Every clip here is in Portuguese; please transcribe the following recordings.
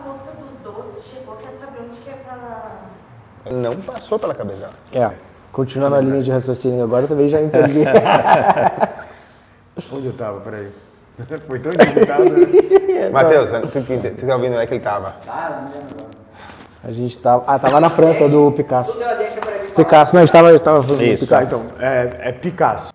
moça dos doces chegou, quer saber onde que é pra... Não passou pela cabeça É, dela. continuando a linha de raciocínio agora, eu também já entendi. Onde eu tava? Peraí. Foi tão digitado, né? Matheus, tu tá ouvindo onde é que ele tava? Não me lembro agora. A gente tava na França do Picasso. Tudo ela deixa pra mim falar. Picasso, não, a gente tava fazendo Isso, Picasso. então, é Picasso.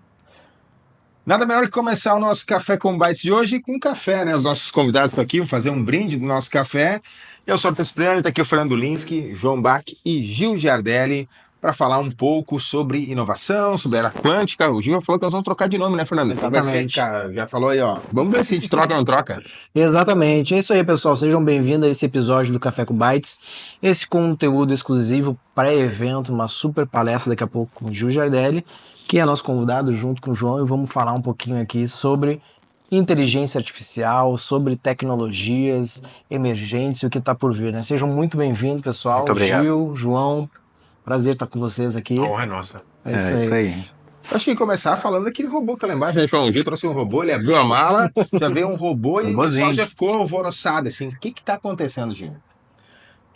Nada melhor que começar o nosso Café com Bytes de hoje com café, né? Os nossos convidados estão aqui, vão fazer um brinde do nosso café. Eu sou o Arthur Cipriani, tá aqui o Fernando Linsky, João Bach e Gil Giardelli para falar um pouco sobre inovação, sobre era quântica. O Gil já falou que nós vamos trocar de nome, né, Fernando? Exatamente. Já falou aí, ó. Vamos ver se a gente troca ou não troca. Exatamente, é isso aí, pessoal. Sejam bem-vindos a esse episódio do Café com Bytes. Esse conteúdo exclusivo pré-evento, uma super palestra daqui a pouco com o Gil Giardelli, que é nosso convidado junto com o João, e vamos falar um pouquinho aqui sobre inteligência artificial, sobre tecnologias emergentes e o que está por vir, né? Sejam muito bem-vindos, pessoal. Muito obrigado. Gil, João, prazer estar com vocês aqui. A honra é nossa. É isso aí. Acho que começar falando daquele robô que tá lá embaixo, né? O Gil trouxe um robô, ele abriu a mala, já veio um robô e o pessoal já ficou alvoroçado, assim. O que tá acontecendo, Gil?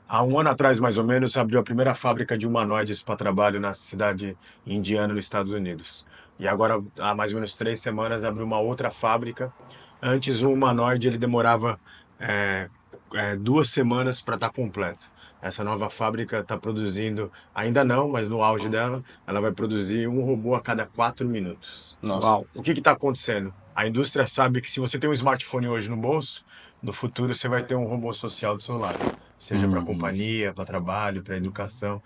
Há um ano atrás, mais ou menos, abriu a primeira fábrica de humanoides para trabalho na cidade indiana, nos Estados Unidos. E agora, há mais ou menos 3 semanas, abriu uma outra fábrica. Antes, um humanoide ele demorava 2 semanas para estar completo. Essa nova fábrica está produzindo, ainda não, mas no auge dela, ela vai produzir um robô a cada 4 minutos. Nossa. Uau. O que está acontecendo? A indústria sabe que se você tem um smartphone hoje no bolso, no futuro você vai ter um robô social do seu lado. Seja para companhia, para trabalho, para educação.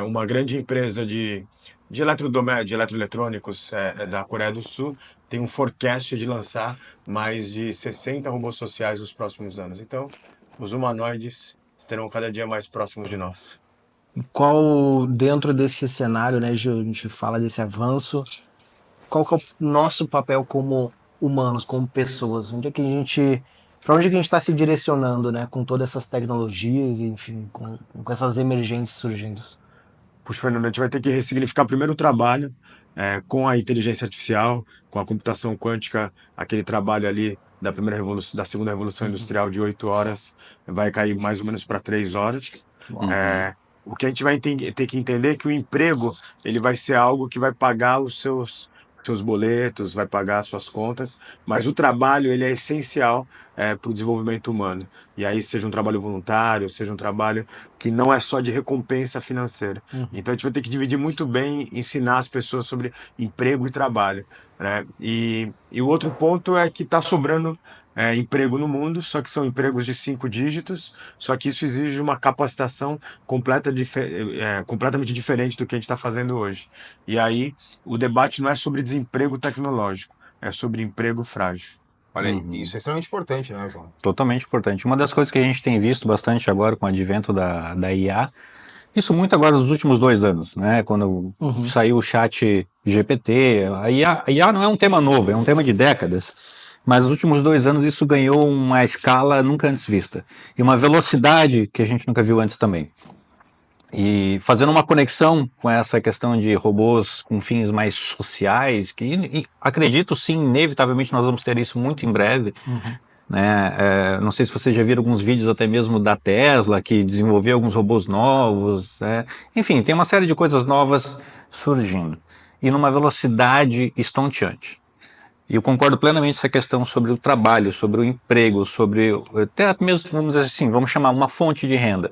Uma grande empresa de eletroeletrônicos da Coreia do Sul tem um forecast de lançar mais de 60 robôs sociais nos próximos anos. Então, os humanoides estarão cada dia mais próximos de nós. Qual, dentro desse cenário, né, Gil, a gente fala desse avanço, qual que é o nosso papel como humanos, como pessoas? Para onde é que a gente está se direcionando, né, com todas essas tecnologias, e, enfim, com essas emergências surgindo? Puxa, Fernando, a gente vai ter que ressignificar primeiro o trabalho com a inteligência artificial, com a computação quântica, aquele trabalho ali da primeira revolução, da segunda revolução industrial de 8 horas, vai cair mais ou menos para 3 horas. O que a gente vai ter que entender é que o emprego ele vai ser algo que vai pagar os seus boletos, vai pagar as suas contas, mas o trabalho ele é essencial para o desenvolvimento humano. E aí seja um trabalho voluntário, seja um trabalho que não é só de recompensa financeira. Então a gente vai ter que dividir muito bem, ensinar as pessoas sobre emprego e trabalho, né? E o outro ponto é que está sobrando emprego no mundo, só que são empregos de 5 dígitos, só que isso exige uma capacitação completamente diferente do que a gente está fazendo hoje. E aí o debate não é sobre desemprego tecnológico, é sobre emprego frágil. Olha aí, isso é extremamente importante, né, João? Totalmente importante. Uma das coisas que a gente tem visto bastante agora com o advento da IA, isso muito agora nos últimos 2 anos, né? Quando saiu o chat GPT, a IA não é um tema novo, é um tema de décadas. Mas nos últimos 2 anos isso ganhou uma escala nunca antes vista. E uma velocidade que a gente nunca viu antes também. E fazendo uma conexão com essa questão de robôs com fins mais sociais, que acredito sim, inevitavelmente nós vamos ter isso muito em breve. Né? Não sei se vocês já viram alguns vídeos até mesmo da Tesla, que desenvolveu alguns robôs novos. Enfim, tem uma série de coisas novas surgindo. E numa velocidade estonteante. E eu concordo plenamente com essa questão sobre o trabalho, sobre o emprego, sobre até mesmo, vamos dizer assim, vamos chamar uma fonte de renda.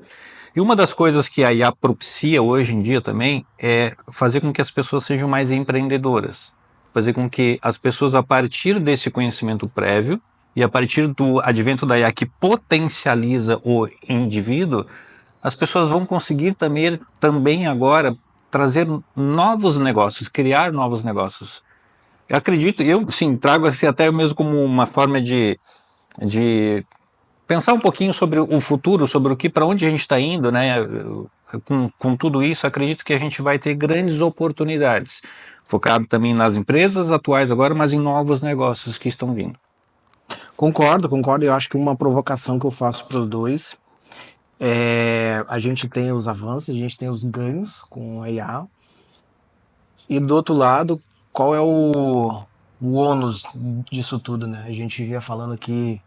E uma das coisas que a IA propicia hoje em dia também é fazer com que as pessoas sejam mais empreendedoras. Fazer com que as pessoas, a partir desse conhecimento prévio e a partir do advento da IA que potencializa o indivíduo, as pessoas vão conseguir também agora trazer novos negócios, criar novos negócios. Eu acredito, eu sim, trago assim até mesmo como uma forma de pensar um pouquinho sobre o futuro, sobre para onde a gente está indo, né? Com tudo isso, acredito que a gente vai ter grandes oportunidades, focado também nas empresas atuais agora, mas em novos negócios que estão vindo. Concordo. Eu acho que uma provocação que eu faço para os dois a gente tem os avanços, a gente tem os ganhos com a IA, e do outro lado, qual é o ônus disso tudo, né? A gente ia falando aqui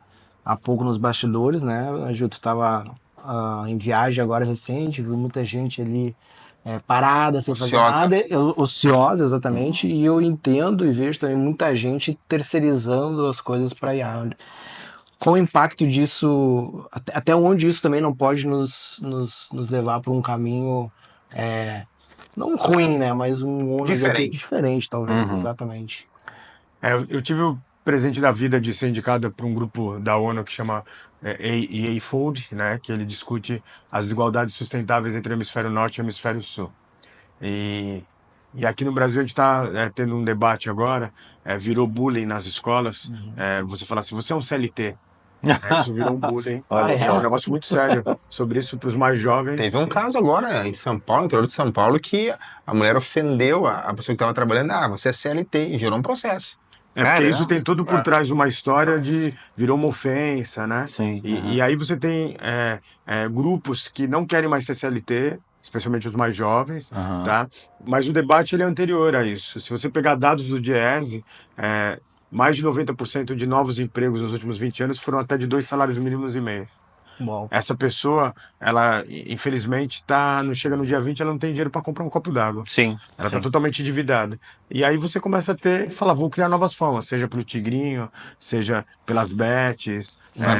há pouco nos bastidores, né? A Ju, tu estava em viagem agora recente, viu muita gente ali parada, sem fazer Ociosa. nada, ociosa, exatamente, e eu entendo e vejo também muita gente terceirizando as coisas para IA. Qual o impacto disso, até onde isso também não pode nos levar para um caminho não ruim, né? Mas um Diferente. diferente, talvez, Uhum. exatamente. Eu tive o presente da vida de ser indicado para um grupo da ONU que chama EA Food, né, que ele discute as desigualdades sustentáveis entre o hemisfério norte e o hemisfério sul. E, e aqui no Brasil a gente está tendo um debate agora, virou bullying nas escolas. Você fala assim, você é um CLT. Isso virou um bullying. Olha É um só. negócio muito sério sobre isso para os mais jovens. Teve um caso agora em São Paulo, no interior de São Paulo, que a mulher ofendeu a pessoa que estava trabalhando. Ah, você é CLT, e gerou um processo. Porque isso Caramba. tem tudo por trás de uma história de virou uma ofensa, né? Sim. E aí você tem grupos que não querem mais ser CLT, especialmente os mais jovens, Aham. tá? Mas o debate ele é anterior a isso. Se você pegar dados do Diese, mais de 90% de novos empregos nos últimos 20 anos foram até de 2 salários mínimos e meio. Bom, Essa pessoa, ela infelizmente não chega no dia 20, ela não tem dinheiro para comprar um copo d'água. Sim. Ela está Sim. totalmente endividada. E aí você começa a falar, vou criar novas formas, seja pelo Tigrinho, seja pelas bets. Vai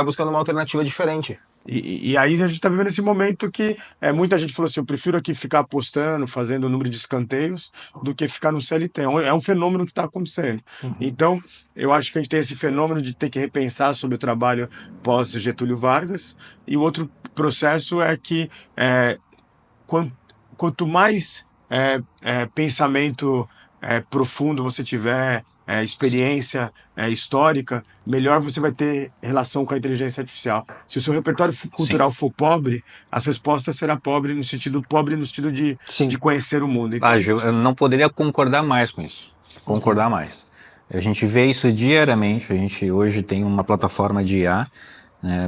buscando uma alternativa diferente. E aí a gente está vivendo esse momento que muita gente falou assim, eu prefiro aqui ficar apostando, fazendo o número de escanteios, do que ficar no CLT. É um fenômeno que está acontecendo. Então, eu acho que a gente tem esse fenômeno de ter que repensar sobre o trabalho pós-Getúlio Vargas. E o outro processo é que quanto mais pensamento profundo você tiver, experiência histórica, melhor você vai ter relação com a inteligência artificial. Se o seu repertório cultural for pobre, as respostas serão pobre no sentido de sim. conhecer o mundo. Então, Gil, eu não poderia concordar mais com isso. Concordar mais. A gente vê isso diariamente. A gente hoje tem uma plataforma de IA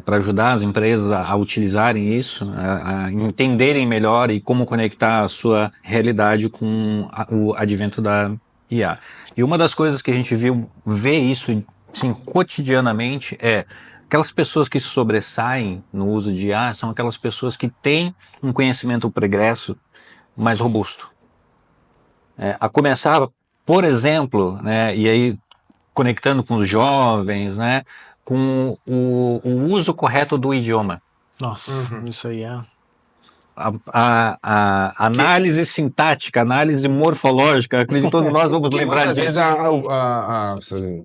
para ajudar as empresas a utilizarem isso, a entenderem melhor e como conectar a sua realidade com o advento da IA. E uma das coisas que a gente vê isso assim, cotidianamente aquelas pessoas que se sobressaem no uso de IA são aquelas pessoas que têm um conhecimento pregresso mais robusto. A começar, por exemplo, né, e aí conectando com os jovens, né, com o uso correto do idioma. Nossa, isso aí é. A análise sintática, análise morfológica, acredito que todos nós vamos lembrar Muitas vezes disso. a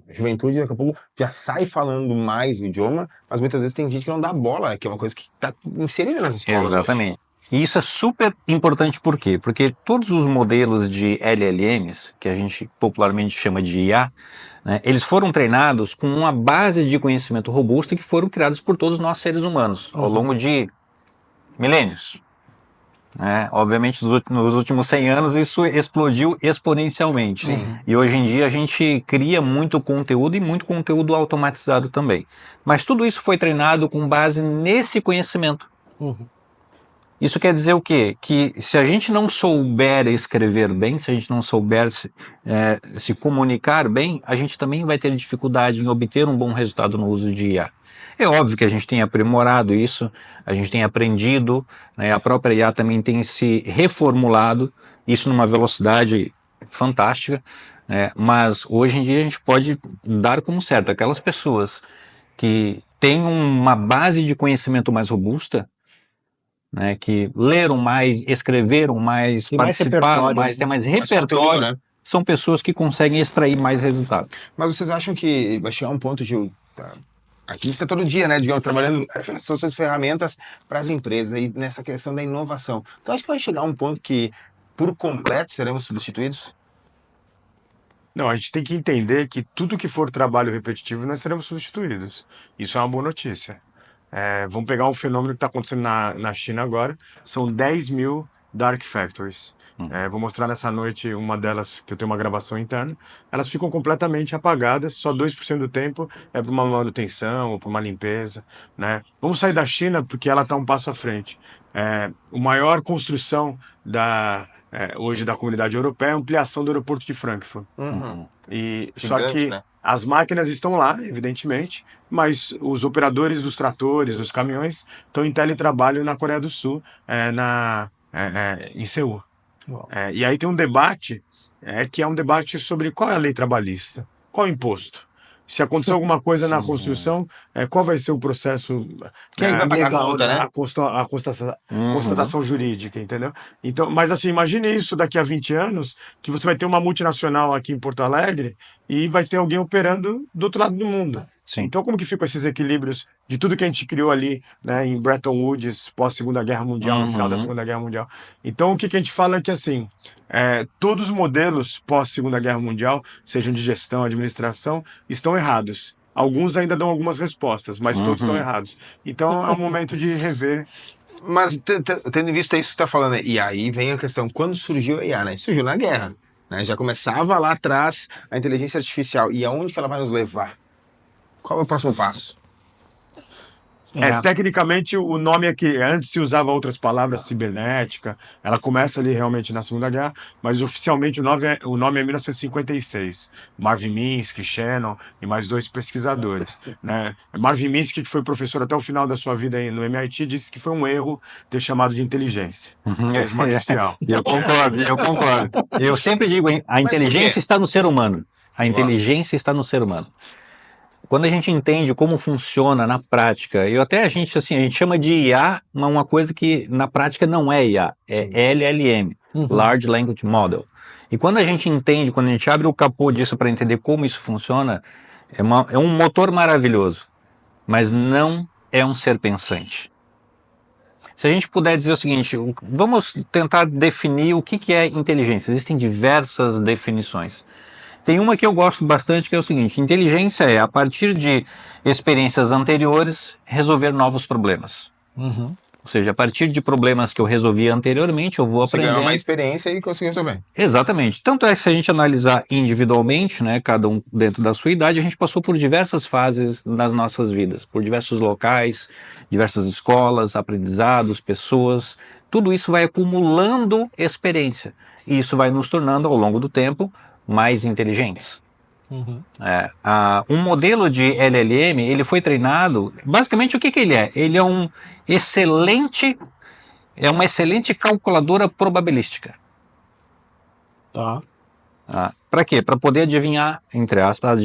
juventude daqui a pouco já sai falando mais o idioma, mas muitas vezes tem gente que não dá bola, que é uma coisa que está inserida nas escolas. Exatamente. E isso é super importante por quê? Porque todos os modelos de LLMs, que a gente popularmente chama de IA, né, eles foram treinados com uma base de conhecimento robusta que foram criados por todos nós seres humanos ao longo de milênios. Obviamente, nos últimos 100 anos isso explodiu exponencialmente. E hoje em dia a gente cria muito conteúdo e muito conteúdo automatizado também. Mas tudo isso foi treinado com base nesse conhecimento. Isso quer dizer o quê? Que se a gente não souber escrever bem, se a gente não souber se comunicar bem, a gente também vai ter dificuldade em obter um bom resultado no uso de IA. É óbvio que a gente tem aprimorado isso, a gente tem aprendido, né, a própria IA também tem se reformulado, isso numa velocidade fantástica, né, mas hoje em dia a gente pode dar como certo aquelas pessoas que têm uma base de conhecimento mais robusta, né, que leram mais, escreveram mais, Tem mais participaram repertório. mais, tem mais conteúdo, repertório, né? são pessoas que conseguem extrair mais resultado. Mas vocês acham que vai chegar um ponto, Gil, aqui está todo dia, né, digamos, trabalhando suas ferramentas para as empresas e nessa questão da inovação. Então acho que vai chegar um ponto que, por completo, seremos substituídos? não, a gente tem que entender que tudo que for trabalho repetitivo nós seremos substituídos. Isso é uma boa notícia. Vamos pegar um fenômeno que está acontecendo na China agora. São 10 mil dark factories. Vou mostrar nessa noite uma delas, que eu tenho uma gravação interna. Elas ficam completamente apagadas, só 2% do tempo é para uma manutenção ou para uma limpeza, né? Vamos sair da China porque ela está um passo à frente. A maior construção hoje da comunidade europeia é a ampliação do aeroporto de Frankfurt. Só Gigante, que né? As máquinas estão lá, evidentemente, mas os operadores dos tratores, dos caminhões, estão em teletrabalho na Coreia do Sul, em Seul. E aí tem um debate, que é um debate sobre qual é a lei trabalhista, qual é o imposto. Se acontecer alguma coisa na construção, qual vai ser o processo, Quem é que vai pagar a conta, né? a constatação jurídica, entendeu? Então, mas assim, imagine isso daqui a 20 anos, que você vai ter uma multinacional aqui em Porto Alegre e vai ter alguém operando do outro lado do mundo. Sim. Então, como que ficam esses equilíbrios de tudo que a gente criou ali, né, em Bretton Woods, pós-Segunda Guerra Mundial, no final da Segunda Guerra Mundial? Então, o que a gente fala é que, assim, todos os modelos pós-Segunda Guerra Mundial, sejam de gestão, administração, estão errados. Alguns ainda dão algumas respostas, mas todos estão errados. Então, é um momento de rever. Mas tendo em vista isso que você está falando, né? E aí vem a questão, quando surgiu a IA, né? Surgiu na guerra, né? Já começava lá atrás a inteligência artificial. E aonde que ela vai nos levar? Qual é o próximo passo? Tecnicamente, o nome é que antes se usava outras palavras, cibernética, ela começa ali realmente na Segunda Guerra, mas oficialmente o nome é 1956. Marvin Minsky, Shannon e mais 2 pesquisadores. Né? Marvin Minsky, que foi professor até o final da sua vida aí no MIT, disse que foi um erro ter chamado de inteligência, mesmo artificial. Eu concordo. Eu sempre digo, a inteligência está no ser humano. A inteligência está no ser humano. Quando a gente entende como funciona na prática, a gente chama de IA, mas uma coisa que na prática não é IA, é LLM, Large Language Model. E quando a gente entende, quando a gente abre o capô disso para entender como isso funciona, é um motor maravilhoso, mas não é um ser pensante. Se a gente puder dizer o seguinte, vamos tentar definir o que é inteligência. Existem diversas definições. Tem uma que eu gosto bastante, que é o seguinte: inteligência é, a partir de experiências anteriores, resolver novos problemas. Ou seja, a partir de problemas que eu resolvi anteriormente, eu vou aprender. Você ganhou uma experiência e conseguiu resolver. Exatamente. Tanto é que se a gente analisar individualmente, né, cada um dentro da sua idade, a gente passou por diversas fases nas nossas vidas, por diversos locais, diversas escolas, aprendizados, pessoas. Tudo isso vai acumulando experiência. E isso vai nos tornando, ao longo do tempo, mais inteligentes. Um modelo de LLM, ele foi treinado, basicamente o que ele é? Ele é uma excelente calculadora probabilística. Para quê? Para poder adivinhar, entre aspas,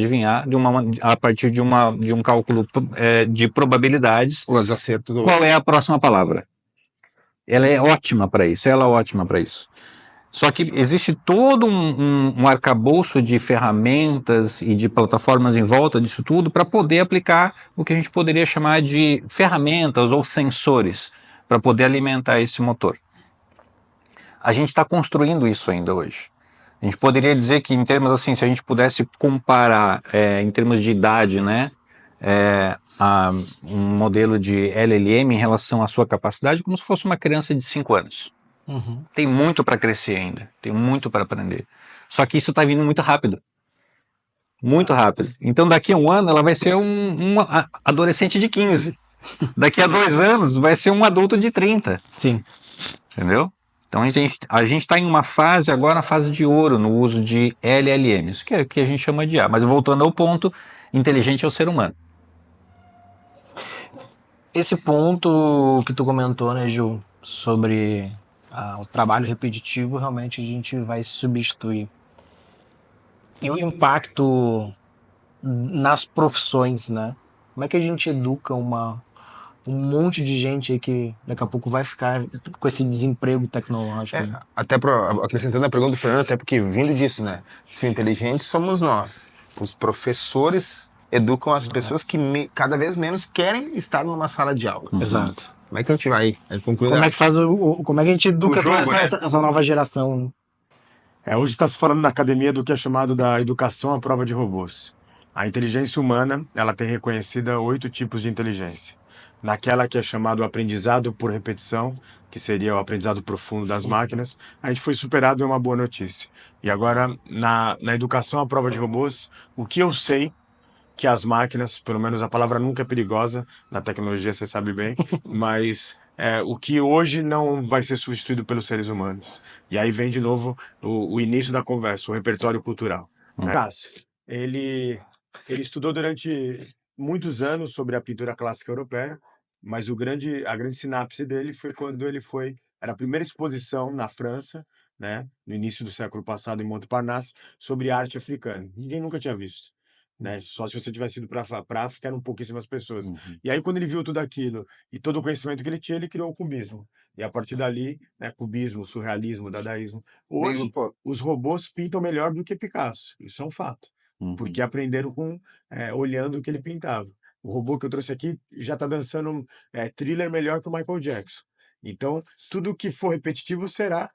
a partir de um cálculo de probabilidades, Os acertos qual é a próxima palavra. Ela é ótima para isso, Só que existe todo um arcabouço de ferramentas e de plataformas em volta disso tudo para poder aplicar o que a gente poderia chamar de ferramentas ou sensores para poder alimentar esse motor. A gente está construindo isso ainda hoje. A gente poderia dizer que, em termos assim, se a gente pudesse comparar em termos de idade, né, um modelo de LLM em relação à sua capacidade, como se fosse uma criança de 5 anos. Tem muito para crescer ainda, tem muito para aprender. Só que isso está vindo muito rápido. Muito rápido. Então daqui a um ano ela vai ser um adolescente de 15. Daqui a 2 anos vai ser um adulto de 30. Sim. Entendeu? Então a gente está em uma fase agora, a fase de ouro no uso de LLMs, que é o que a gente chama de IA. Mas voltando ao ponto, inteligente é o ser humano. Esse ponto que tu comentou, né, Gil, sobre o trabalho repetitivo, realmente a gente vai substituir. E o impacto nas profissões, né? Como é que a gente educa um monte de gente aí que daqui a pouco vai ficar com esse desemprego tecnológico? Até acrescentando a pergunta do Fernando, até porque vindo disso, né? Se inteligentes somos nós. Os professores educam as pessoas que cada vez menos querem estar numa sala de aula. Exato. Como é que a gente vai concluir? Como é que como é que a gente educa jogo, toda essa nova geração? Hoje está se falando na academia do que é chamado da educação à prova de robôs. A inteligência humana, ela tem reconhecida 8 tipos de inteligência. Naquela que é chamado aprendizado por repetição, que seria o aprendizado profundo das máquinas, a gente foi superado, é uma boa notícia. E agora, na educação à prova de robôs, o que eu sei que as máquinas, pelo menos a palavra nunca é perigosa, na tecnologia você sabe bem, mas o que hoje não vai ser substituído pelos seres humanos. E aí vem de novo o início da conversa, o repertório cultural. Cássio, ele Ele estudou durante muitos anos sobre a pintura clássica europeia, mas a grande sinapse dele foi quando era a primeira exposição na França, né, no início do século passado, em Montparnasse, sobre arte africana. Ninguém nunca tinha visto, né? Só se você tivesse ido para a África, eram pouquíssimas pessoas. Uhum. E aí, quando ele viu tudo aquilo e todo o conhecimento que ele tinha, ele criou o cubismo. E a partir dali, né, cubismo, surrealismo, dadaísmo. Hoje, os robôs pintam melhor do que Picasso. Isso é um fato. Porque Uhum. aprenderam olhando o que ele pintava. O robô que eu trouxe aqui já está dançando thriller melhor que o Michael Jackson. Então, tudo que for repetitivo será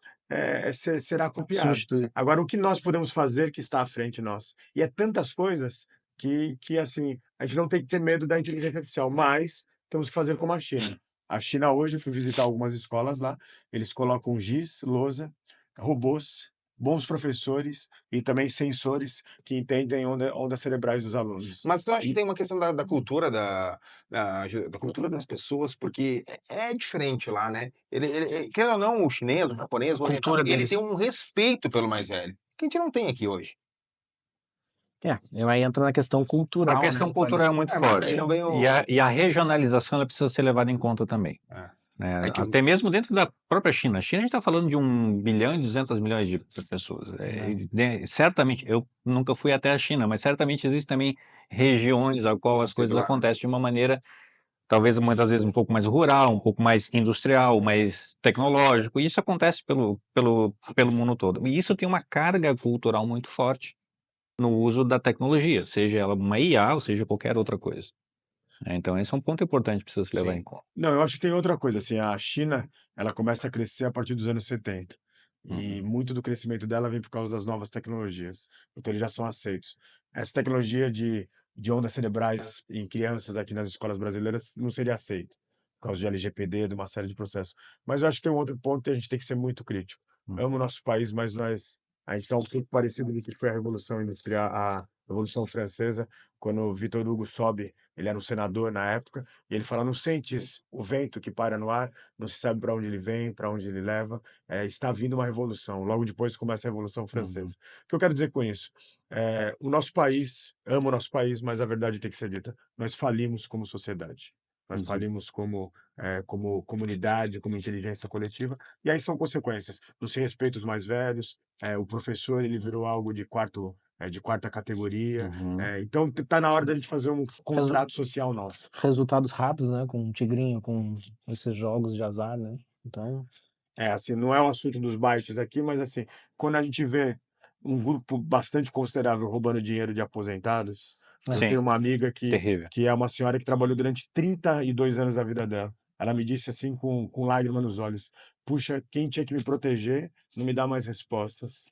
copiado. Substituir. Agora, o que nós podemos fazer que está à frente de nós? E é tantas coisas que assim, a gente não tem que ter medo da inteligência artificial, mas temos que fazer como a China. A China hoje, eu fui visitar algumas escolas lá, eles colocam giz, lousa, robôs, bons professores e também sensores que entendem ondas cerebrais dos alunos. Mas tu acha que tem uma questão da cultura da cultura das pessoas, porque é diferente lá, né? Querendo ou não, o chinês, o japonês, o oriental, Cultura ele deles. tem um respeito pelo mais velho, que a gente não tem aqui hoje. Aí entra na questão cultural, A questão né? cultural é muito mas forte. aí não vem o... E a regionalização ela precisa ser levada em conta também. Né? É que Até mesmo dentro da própria China. A China a gente está falando de 1 bilhão e 200 milhões de pessoas. Certamente, eu nunca fui até a China, mas certamente existem também regiões a qual as coisas lá. acontecem de uma maneira, talvez muitas vezes um pouco mais rural, um pouco mais industrial, mais tecnológico. E isso acontece pelo mundo todo. E isso tem uma carga cultural muito forte no uso da tecnologia, seja ela uma IA ou seja qualquer outra coisa. Então esse é um ponto importante que precisa se levar em conta. Não, eu acho que tem outra coisa, assim, a China, ela começa a crescer a partir dos anos 70. E muito do crescimento dela vem por causa das novas tecnologias. Então eles já são aceitos. Essa tecnologia de ondas cerebrais em crianças aqui nas escolas brasileiras não seria aceita, por causa de LGPD, de uma série de processos. Mas eu acho que tem um outro ponto que a gente tem que ser muito crítico. Amo o nosso país, mas a gente está um pouco parecido com o que foi a Revolução Industrial, a Revolução Francesa, quando o Victor Hugo sobe, ele era um senador na época, e ele fala, não sentes o vento que para no ar, não se sabe para onde ele vem, para onde ele leva, está vindo uma revolução. Logo depois começa a Revolução Francesa. O que eu quero dizer com isso? O nosso país, amo o nosso país, mas a verdade tem que ser dita, nós falimos como sociedade. Nós falimos como comunidade, como inteligência coletiva, e aí são consequências. Não se respeita os mais velhos, o professor ele virou algo de quarta categoria. Então tá na hora da gente fazer um contrato social novo. Resultados rápidos, né? Com o Tigrinho, com esses jogos de azar, né? Então, Assim, não é o assunto dos bytes aqui, mas assim, quando a gente vê um grupo bastante considerável roubando dinheiro de aposentados, eu Sim, tenho uma amiga terrível. que é uma senhora que trabalhou durante 32 anos da vida dela. Ela me disse assim, com lágrima nos olhos: puxa, quem tinha que me proteger não me dá mais respostas.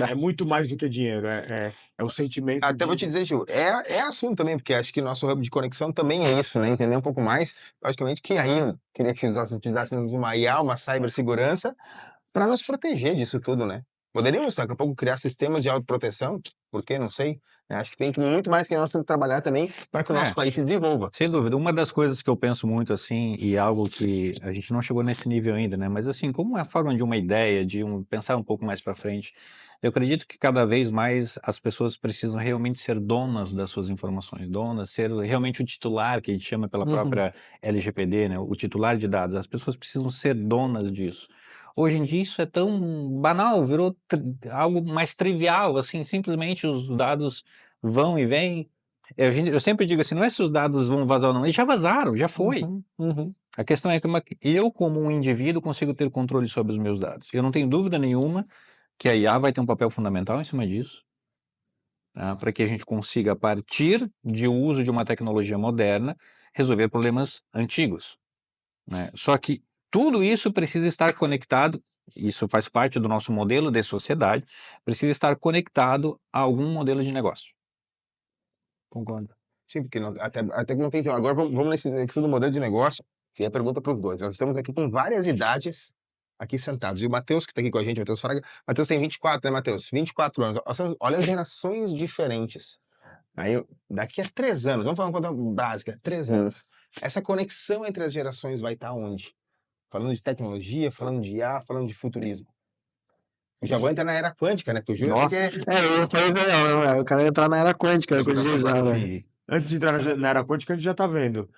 É muito mais do que dinheiro, é o sentimento. Até vou te dizer, Gil, é assunto também, porque acho que nosso hub de conexão também é isso, né? Entender um pouco mais, logicamente, que ainda queria que nós utilizássemos uma IA, uma cibersegurança, para nos proteger disso tudo, né? Poderíamos, daqui a pouco, criar sistemas de autoproteção, por que? Não sei. Acho que tem muito mais que nós temos que trabalhar também para que o nosso país se desenvolva. Sem dúvida. Uma das coisas que eu penso muito assim, e algo que a gente não chegou nesse nível ainda, né? Mas assim, como é a forma de uma ideia, pensar um pouco mais para frente, eu acredito que cada vez mais as pessoas precisam realmente ser donas das suas informações, ser realmente o titular, que a gente chama pela própria LGPD, né? O titular de dados. As pessoas precisam ser donas disso. Hoje em dia isso é tão banal, virou algo mais trivial, assim, simplesmente os dados vão e vêm. Eu sempre digo assim, não é se os dados vão vazar ou não, eles já vazaram, já foi. A questão é que eu, como um indivíduo, consigo ter controle sobre os meus dados. Eu não tenho dúvida nenhuma que a IA vai ter um papel fundamental em cima disso, tá? Para que a gente consiga, a partir de uso de uma tecnologia moderna, resolver problemas antigos, né? Só que tudo isso precisa estar conectado, isso faz parte do nosso modelo de sociedade, precisa estar conectado a algum modelo de negócio. concordo. Sim, porque até que não tem. Agora vamos nesse questão do modelo de negócio, que é a pergunta para os dois. Nós estamos aqui com várias idades aqui sentados. E o Matheus, que está aqui com a gente, Matheus Fraga, Matheus tem 24, né, Matheus? 24 anos. Olha as gerações diferentes. Aí, daqui a 3 anos, vamos falar uma coisa básica, 3 anos. Essa conexão entre as gerações vai estar onde? Falando de tecnologia, falando de IA, falando de futurismo. Já vou entrar na era quântica, né? Porque o Júlio Nossa. O cara ia entrar na era quântica, né? Antes de entrar na era quântica, a gente já está vendo.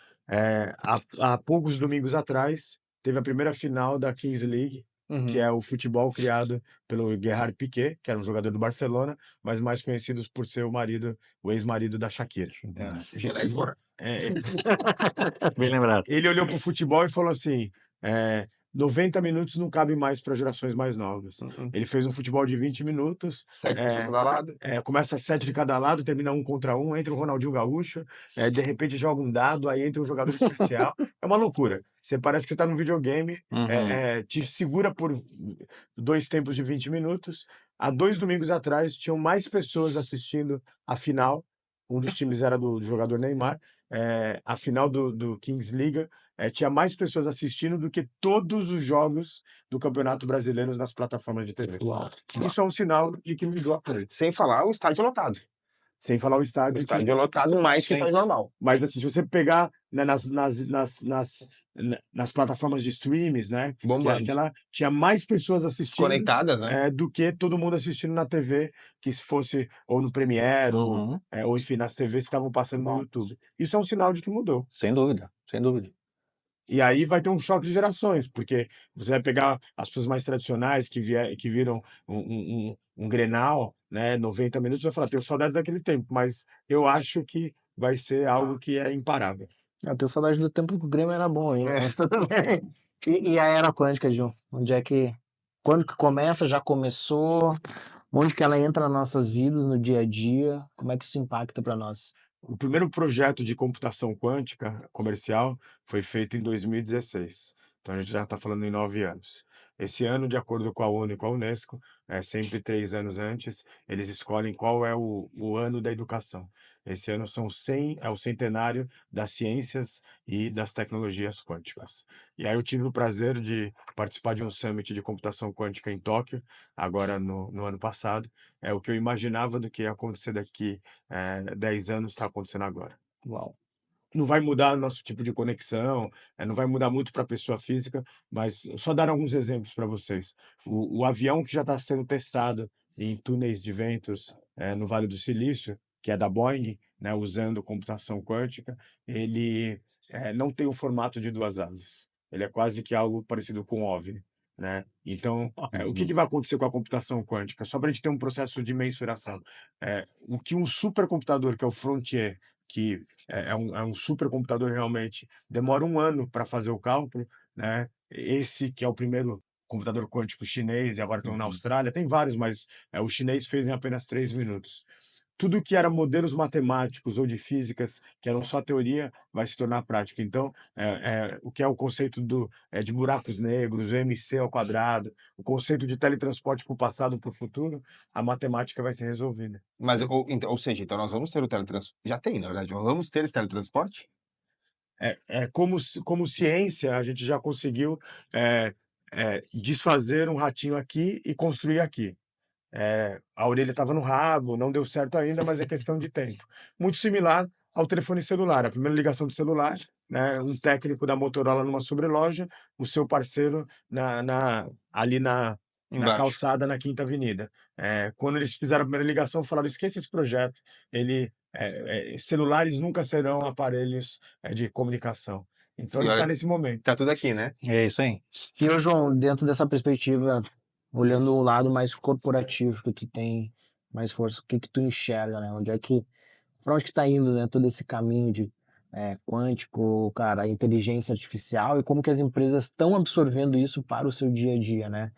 Há poucos domingos atrás, teve a primeira final da Kings League, que é o futebol criado pelo Gerard Piqué, que era um jogador do Barcelona, mas mais conhecido por ser o ex-marido da Shakira. Bem lembrado. Ele olhou para o futebol e falou assim: 90 minutos não cabe mais para gerações mais novas. Ele fez um futebol de 20 minutos. 7 de cada lado. Começa 7 de cada lado, termina 1 contra 1, entra o Ronaldinho Gaúcho, de repente joga um dado, aí entra um jogador especial. É uma loucura. Você parece que você está num videogame, te segura por 2 tempos de 20 minutos. Há 2 domingos atrás, tinham mais pessoas assistindo a final. Um dos times era do jogador Neymar. A final do Kings League tinha mais pessoas assistindo do que todos os jogos do Campeonato Brasileiro nas plataformas de TV. Isso é um sinal de que mudou a coisa. Sem falar o estádio lotado. Sem falar o O estádio. estádio lotado mais que o estádio normal. Mas assim, se você pegar, né, nas plataformas de streams, né? Bombando. Que ela tinha mais pessoas assistindo Conectadas, né? do que todo mundo assistindo na TV, que se fosse ou no Premiere, ou enfim, nas TVs que estavam passando no YouTube. Isso é um sinal de que mudou. Sem dúvida, sem dúvida. E aí vai ter um choque de gerações, porque você vai pegar as pessoas mais tradicionais que viram um Grenal, né, 90 minutos, vai falar, tenho saudades daquele tempo, mas eu acho que vai ser algo que é imparável. Eu tenho saudade do tempo que o Grêmio era bom, hein? Tudo bem. E a era quântica, Ju? Onde é que... Quando que começa? Já começou? Onde que ela entra nas nossas vidas, no dia a dia? Como é que isso impacta para nós? O primeiro projeto de computação quântica comercial foi feito em 2016. Então a gente já está falando em 9 anos. Esse ano, de acordo com a ONU e com a Unesco, sempre 3 anos antes, eles escolhem qual é o ano da educação. Esse ano é o centenário das ciências e das tecnologias quânticas. E aí eu tive o prazer de participar de um summit de computação quântica em Tóquio, agora no ano passado. O que eu imaginava do que ia acontecer daqui 10 anos está acontecendo agora. Uau. Não vai mudar o nosso tipo de conexão, não vai mudar muito para a pessoa física, mas só dar alguns exemplos para vocês. O avião que já está sendo testado em túneis de ventos no Vale do Silício, que é da Boeing, né, usando computação quântica, ele não tem o formato de 2 asas. Ele é quase que algo parecido com um OVNI. Né? Então, o que vai acontecer com a computação quântica? Só para a gente ter um processo de mensuração. O que um supercomputador, que é o Frontier, que é um supercomputador realmente, demora 1 ano para fazer o cálculo, né? Esse que é o primeiro computador quântico chinês, e agora estão na Austrália, tem vários, mas o chinês fez em apenas 3 minutos. Tudo que era modelos matemáticos ou de físicas, que eram só teoria, vai se tornar prática. Então, o que é o conceito de buracos negros, o MC ao quadrado, o conceito de teletransporte para o passado e para o futuro, a matemática vai ser resolvida. Mas, ou seja, então nós vamos ter o teletransporte. Já tem, na verdade, nós vamos ter esse teletransporte? Como ciência, a gente já conseguiu desfazer um ratinho aqui e construir aqui. A orelha estava no rabo, não deu certo ainda, mas é questão de tempo. Muito similar ao telefone celular. A primeira ligação de celular, né, um técnico da Motorola numa sobreloja, o seu parceiro ali na calçada, na Quinta Avenida. Quando eles fizeram a primeira ligação, falaram, esqueça esse projeto. Celulares nunca serão aparelhos de comunicação. Então, ele está nesse momento. Tá tudo aqui, né? É isso aí. E, ô, João, dentro dessa perspectiva, olhando o lado mais corporativo, que tu tem mais força, o que tu enxerga, né? Pra onde que tá indo, né? Todo esse caminho de quântico, cara, inteligência artificial e como que as empresas estão absorvendo isso para o seu dia a dia, né?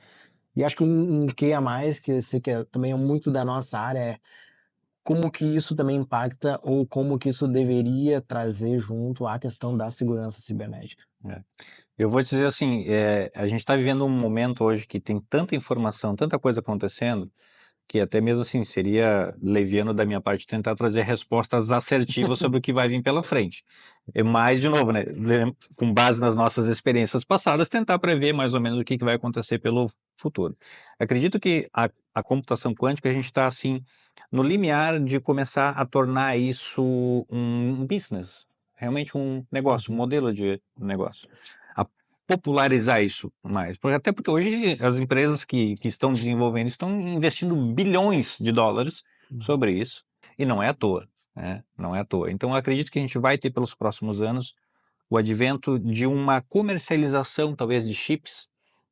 E acho que um que a mais, que eu sei que também é muito da nossa área, é como que isso também impacta ou como que isso deveria trazer junto à questão da segurança cibernética. Eu vou dizer assim, a gente está vivendo um momento hoje que tem tanta informação, tanta coisa acontecendo, que até mesmo assim seria leviano da minha parte tentar trazer respostas assertivas sobre o que vai vir pela frente. Mas, de novo, né, com base nas nossas experiências passadas, tentar prever mais ou menos o que vai acontecer pelo futuro. Acredito que a computação quântica, a gente está assim, no limiar de começar a tornar isso um business, realmente um negócio, um modelo de negócio. popularizar isso mais. Até porque hoje as empresas que estão desenvolvendo estão investindo bilhões de dólares sobre isso, e não é à toa, né? Não é à toa. Então eu acredito que a gente vai ter pelos próximos anos o advento de uma comercialização, talvez, de chips,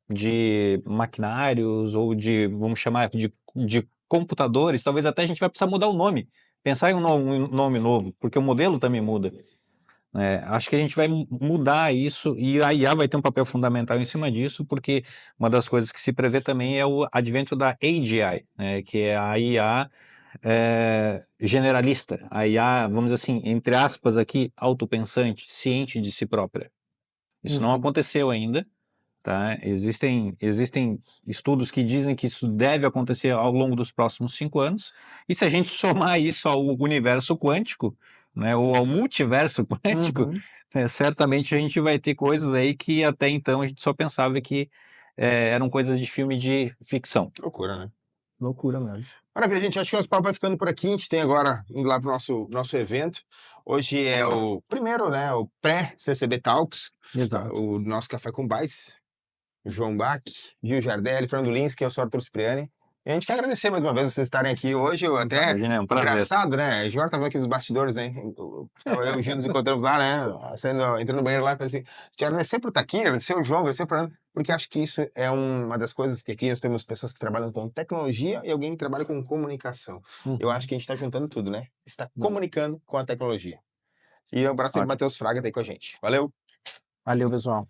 de maquinários ou de, vamos chamar, de computadores. Talvez até a gente vai precisar mudar o nome, pensar em um nome novo, porque o modelo também muda. Acho que a gente vai mudar isso e a IA vai ter um papel fundamental em cima disso, porque uma das coisas que se prevê também é o advento da AGI, né, que é a IA generalista, a IA, vamos dizer assim, entre aspas aqui, autopensante, ciente de si própria. Isso não aconteceu ainda, tá? Existem estudos que dizem que isso deve acontecer ao longo dos próximos 5 anos, e se a gente somar isso ao universo quântico, né, ou ao multiverso quântico, certamente a gente vai ter coisas aí que até então a gente só pensava que eram coisas de filme de ficção. Loucura, né? Loucura mesmo. Maravilha, gente. Acho que o nosso papo vai ficando por aqui. A gente tem agora, indo lá para o nosso evento. Hoje é o primeiro, né? O pré-CCB Talks. Exato. O nosso Café com Bytes. João Bach, Gil Jardelli, Fernando Linsky, eu sou Arthur Cipriani. E a gente quer agradecer mais uma vez vocês estarem aqui hoje. Até Imagina, é um prazer. engraçado, né? A gente tava aqui nos bastidores, né? Eu e o Gil nos encontramos lá, né? Entrando no banheiro lá e falei assim: te agradecer por estar aqui, agradecer o João, agradecer o Fernando, porque acho que isso é uma das coisas que aqui nós temos pessoas que trabalham com tecnologia e alguém que trabalha com comunicação. Eu acho que a gente está juntando tudo, né? Está comunicando com a tecnologia. E um abraço aí, Matheus Fraga, tá aí com a gente. Valeu! Valeu, pessoal.